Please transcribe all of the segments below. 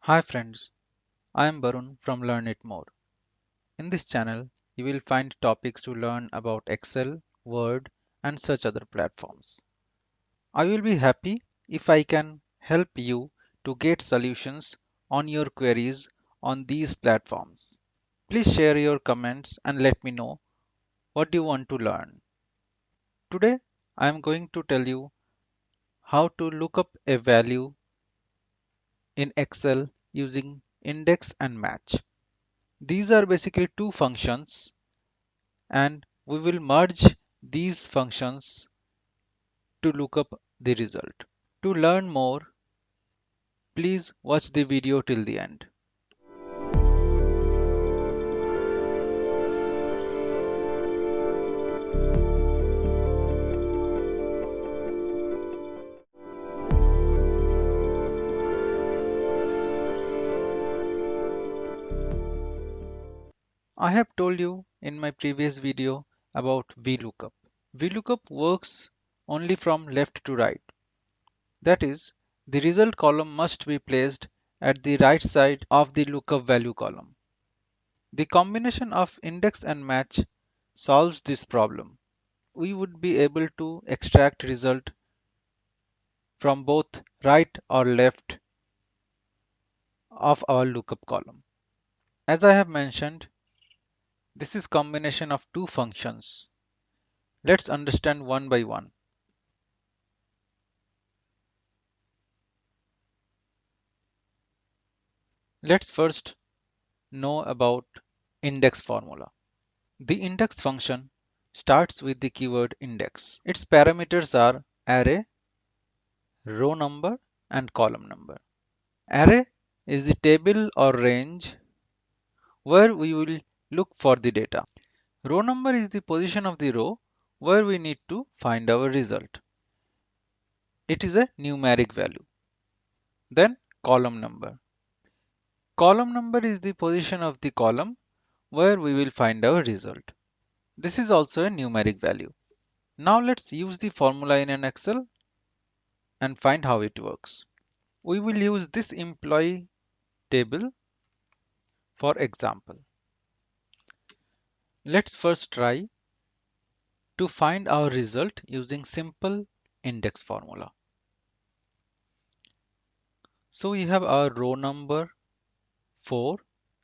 Hi friends, I am Barun from Learn It More. In this channel, you will find topics to learn about Excel, Word, and such other platforms. I will be happy if I can help you to get solutions on your queries on these platforms. Please share your comments and let me know what you want to learn. Today, I am going to tell you how to look up a value in Excel using index and match. These are basically two functions and we will merge these functions to look up the result. To learn more, please watch the video till the end. I have told you in my previous video about VLOOKUP. VLOOKUP works only from left to right. That is, the result column must be placed at the right side of the lookup value column. The combination of index and match solves this problem. We would be able to extract result from both right or left of our lookup column. As I have mentioned, this is combination of two functions. Let's understand one by one. Let's first know about index formula. The index function starts with the keyword index. Its parameters are array, row number, and column number. Array is the table or range where we will look for the data. Row number is the position of the row where we need to find our result. It is a numeric value. Then column number. Column number is the position of the column where we will find our result. This is also a numeric value. Now let's use the formula in an Excel and find how it works. We will use this employee table for example. Let's first try to find our result using simple index formula. So we have our row number 4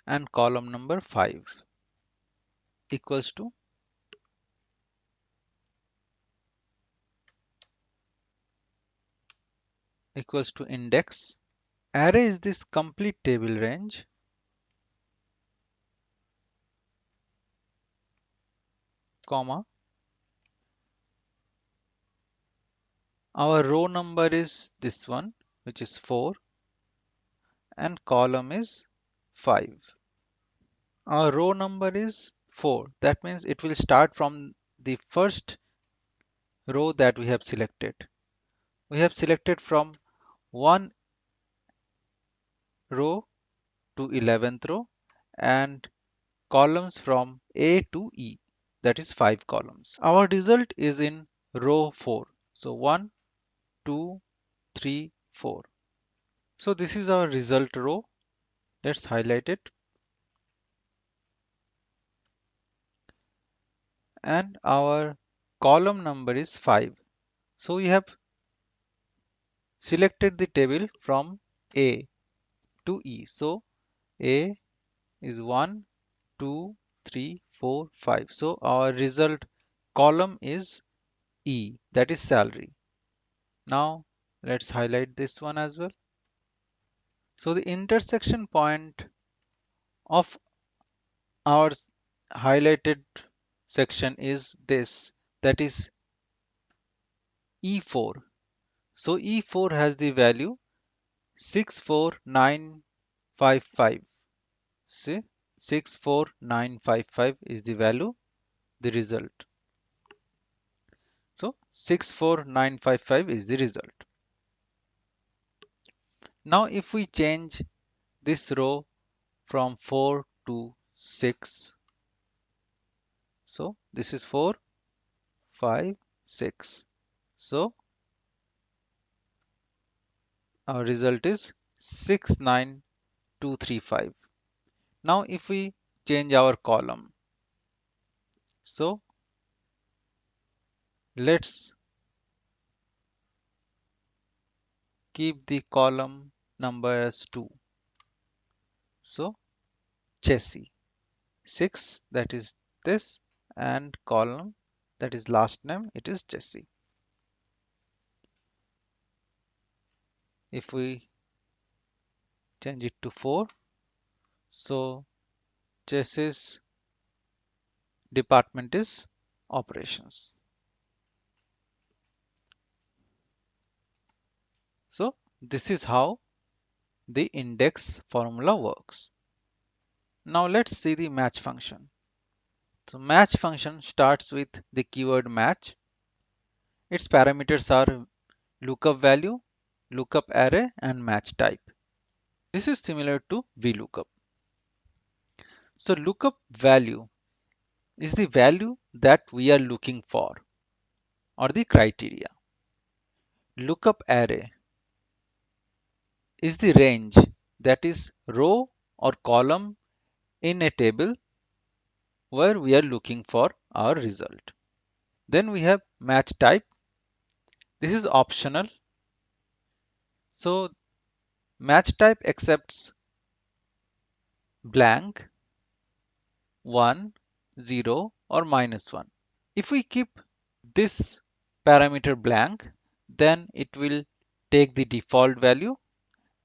and column number 5 equals to index. Array is this complete table range, comma. Our row number is this one, which is 4, and column is 5. Our row number is 4. That means it will start from the first row that we have selected. We have selected from 1 row to 11th row and columns from A to E, that is 5 columns. Our result is in row 4. So 1, 2, 3, 4. So this is our result row. Let's highlight it. And our column number is 5. So we have selected the table from A to E. So A is 1, 2, 3, 4, 5. So our result column is E, that is salary. Now let's highlight this one as well. So the intersection point of our highlighted section is this, that is E4. So E4 has the value 64955. See, 64955 is the value, the result. So 64955 is the result. Now if we change this row from 4 to 6, so this is 4, 5, 6. So our result is 6955. 235. Now if we change our column, so let's keep the column number as 2. So Jesse 6, that is this, and column that is last name, it is Jesse. If we change it to 4, so Jesse's department is operations. So this is how the index formula works. Now let's see the match function. So match function starts with the keyword match. Its parameters are lookup value, lookup array, and match type. This is similar to VLOOKUP. So lookup value is the value that we are looking for or the criteria. Lookup array is the range, that is row or column in a table where we are looking for our result. Then we have match type. This is optional. So match type accepts blank, 1, 0 or -1. If we keep this parameter blank, then it will take the default value,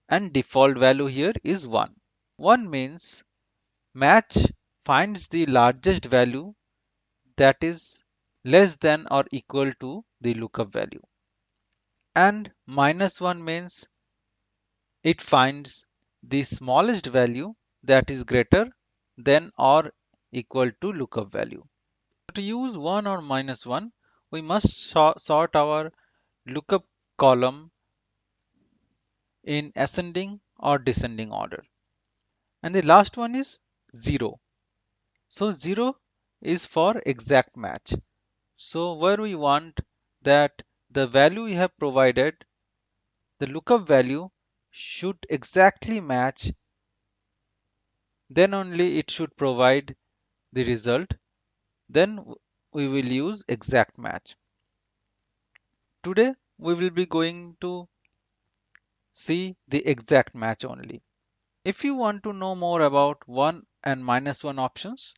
and default value here is 1. 1 means match finds the largest value that is less than or equal to the lookup value. And -1 means it finds the smallest value that is greater than or equal to lookup value. To use 1 or -1, we must sort our lookup column in ascending or descending order. And the last one is 0. So 0 is for exact match. So where we want that the value we have provided, the lookup value should exactly match, then only it should provide the result. Then we will use exact match. Today we will be going to see the exact match only. If you want to know more about 1 and -1 options,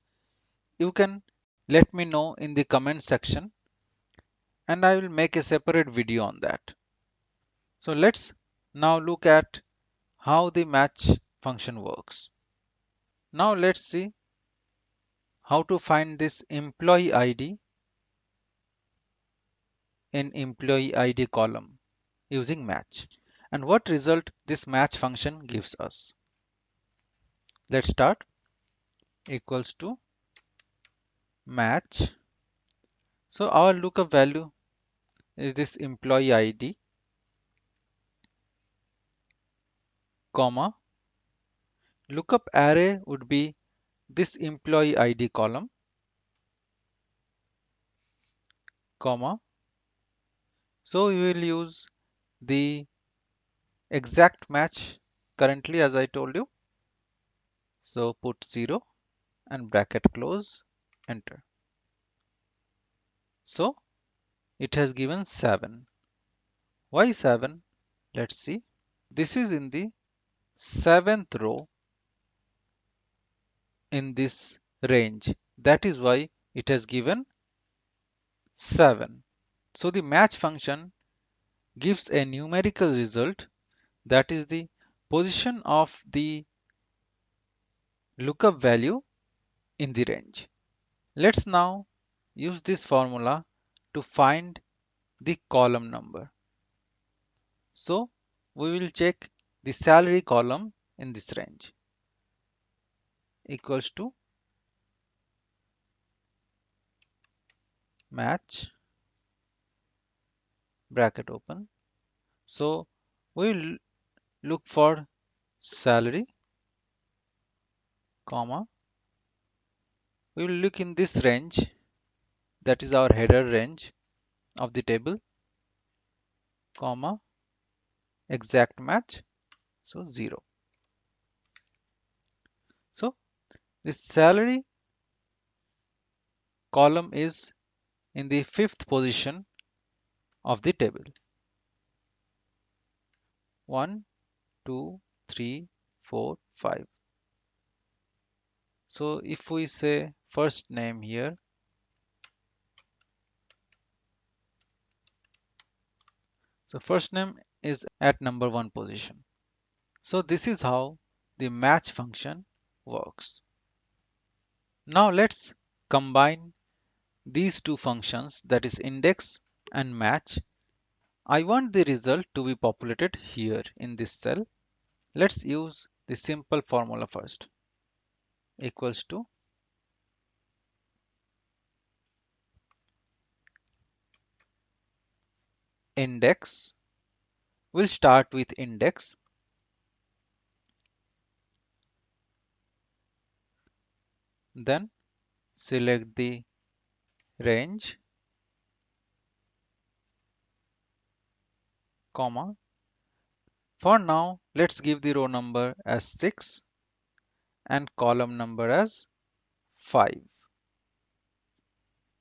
you can let me know in the comment section and I will make a separate video on that. So let's now look at how the match function works. Now let's see how to find this employee ID in employee ID column using match and what result this match function gives us. Let's start. Equals to match. So our lookup value is this employee ID, comma. Lookup array would be this employee ID column, comma. So we will use the exact match currently as I told you. So put 0 and bracket close, enter. So it has given 7. Why 7? Let's see. This is in the 7th row in this range. That is why it has given 7. So the match function gives a numerical result, that is the position of the lookup value in the range. Let's now use this formula to find the column number. So we will check the salary column in this range, equals to match, bracket open. So we will look for salary, comma. We will look in this range, that is our header range of the table, comma, exact match, so 0. The salary column is in the fifth position of the table. 1, 2, 3, 4, 5. So if we say first name here, so first name is at number 1 position. So this is how the match function works. Now let's combine these two functions, that is index and match. I want the result to be populated here in this cell. Let's use the simple formula first. Equals to index. We'll start with index. Then select the range, comma. For now, let's give the row number as 6 and column number as 5.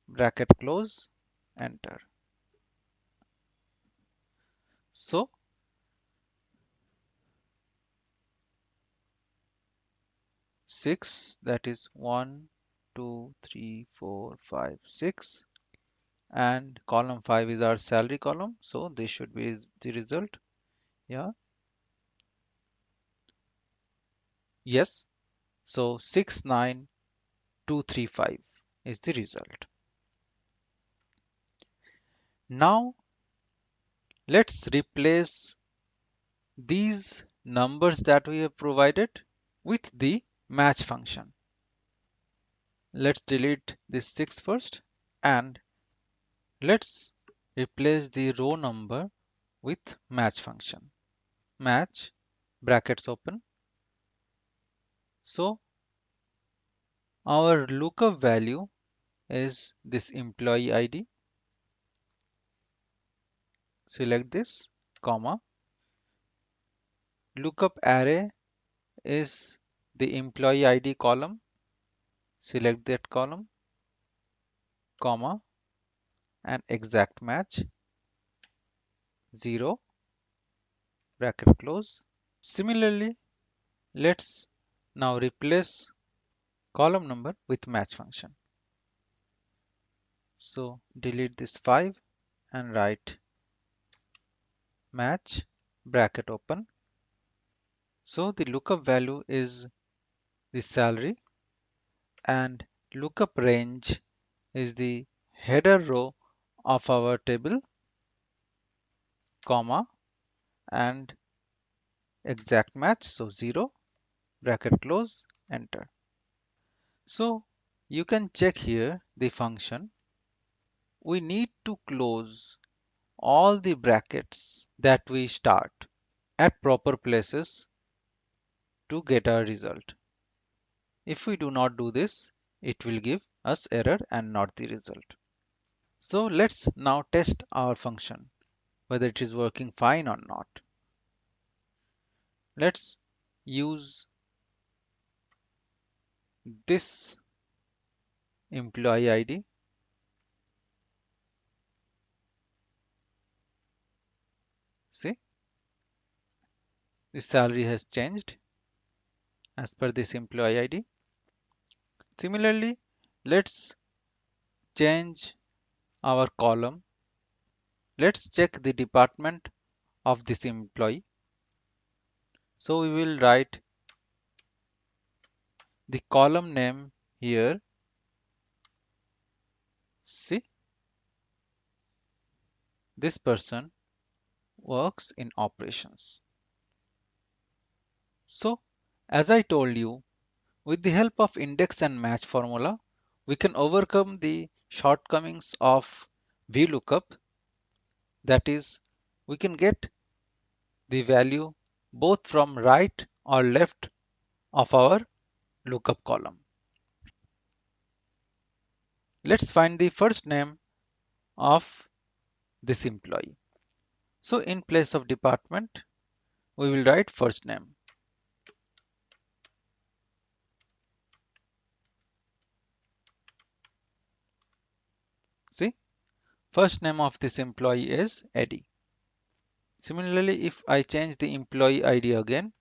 Bracket close, enter. So 6, that is 1, 2, 3, 4, 5, 6, and column 5 is our salary column, so this should be the result. Yeah, yes, so 69235 is the result. Now let's replace these numbers that we have provided with the match function. Let's delete this 6 first, and let's replace the row number with match function. Match, brackets open. So our lookup value is this employee ID. Select this, comma. Lookup array is the employee ID column. Select that column, comma, and exact match 0, bracket close. Similarly, let's now replace column number with match function. So delete this 5 and write match, bracket open. So the lookup value is the salary, and lookup range is the header row of our table, comma, and exact match, so 0, bracket close, enter. So you can check here the function. We need to close all the brackets that we start at proper places to get our result. If we do not do this, it will give us error and not the result. So let's now test our function, whether it is working fine or not. Let's use this employee ID. See, the salary has changed as per this employee ID. Similarly, let's change our column. Let's check the department of this employee. So we will write the column name here. See, this person works in operations. So, as I told you, with the help of index and match formula, we can overcome the shortcomings of VLOOKUP. That is, we can get the value both from right or left of our lookup column. Let's find the first name of this employee. So in place of department, we will write first name. First name of this employee is Eddie. Similarly, if I change the employee ID again,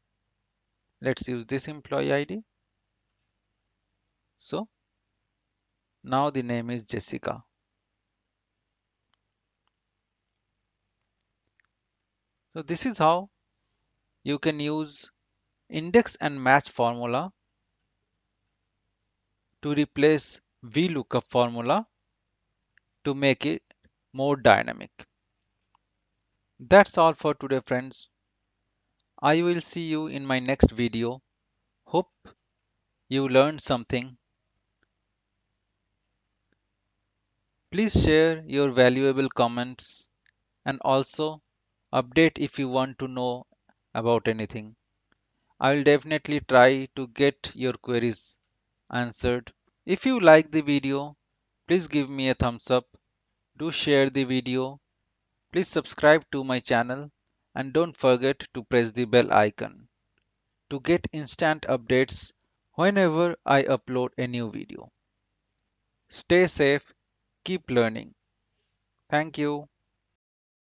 let's use this employee ID. So now the name is Jessica. So this is how you can use index and match formula to replace VLOOKUP formula to make it more dynamic. That's all for today, friends. I will see you in my next video. Hope you learned something. Please share your valuable comments and also update if you want to know about anything. I will definitely try to get your queries answered. If you like the video, please give me a thumbs up. Do share the video. Please subscribe to my channel and don't forget to press the bell icon to get instant updates whenever I upload a new video. Stay safe, keep learning. Thank you.